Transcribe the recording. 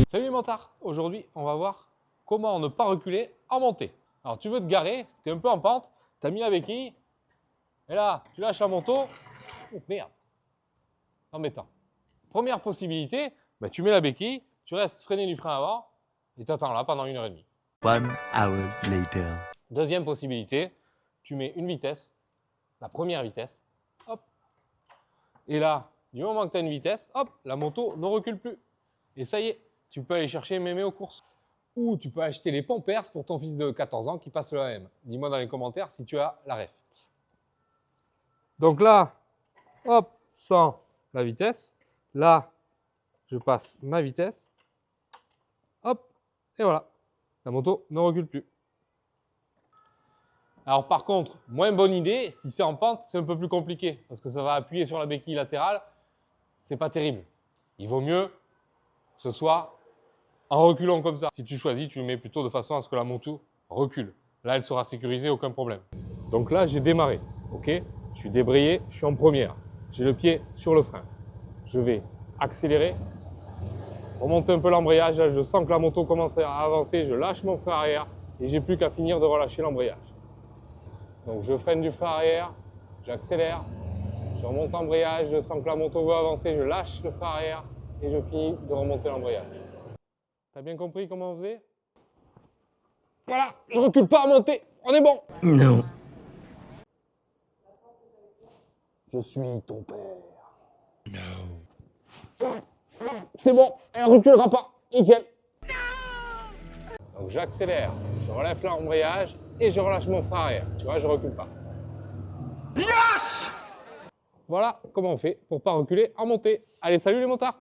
Salut les motards, aujourd'hui on va voir comment ne pas reculer en montée. Alors tu veux te garer, tu es un peu en pente, tu as mis la béquille, et là tu lâches la moto, oh merde, embêtant. Première possibilité, tu mets la béquille, tu restes freiné du frein avant, et tu attends là pendant 1h30. 1 hour later. Deuxième possibilité, tu mets une vitesse, la première vitesse, hop, et là, du moment que tu as une vitesse, hop, la moto ne recule plus. Et ça y est, tu peux aller chercher mémé aux courses. Ou tu peux acheter les Pampers pour ton fils de 14 ans qui passe le AM. Dis-moi dans les commentaires si tu as la ref. Donc là, hop, sans la vitesse. Là, je passe ma vitesse. Hop, et voilà. La moto ne recule plus. Alors par contre, moins bonne idée, si c'est en pente, c'est un peu plus compliqué. Parce que ça va appuyer sur la béquille latérale. C'est pas terrible. Il vaut mieux que ce soit en reculant comme ça. Si tu choisis, tu le mets plutôt de façon à ce que la moto recule. Là, elle sera sécurisée, aucun problème. Donc là, j'ai démarré. Ok, je suis débrayé, je suis en première. J'ai le pied sur le frein. Je vais accélérer, remonter un peu l'embrayage. Là, je sens que la moto commence à avancer. Je lâche mon frein arrière et j'ai plus qu'à finir de relâcher l'embrayage. Donc, je freine du frein arrière, j'accélère, je remonte l'embrayage. Je sens que la moto veut avancer. Je lâche le frein arrière et je finis de remonter l'embrayage. T'as bien compris comment on faisait? Voilà, je recule pas à monter, on est bon. Non. Je suis ton père. Non. C'est bon, elle reculera pas, nickel. Donc j'accélère, je relève l'embrayage et je relâche mon frein arrière. Tu vois, je recule pas. Yes! Voilà comment on fait pour pas reculer en montée. Allez, salut les motards!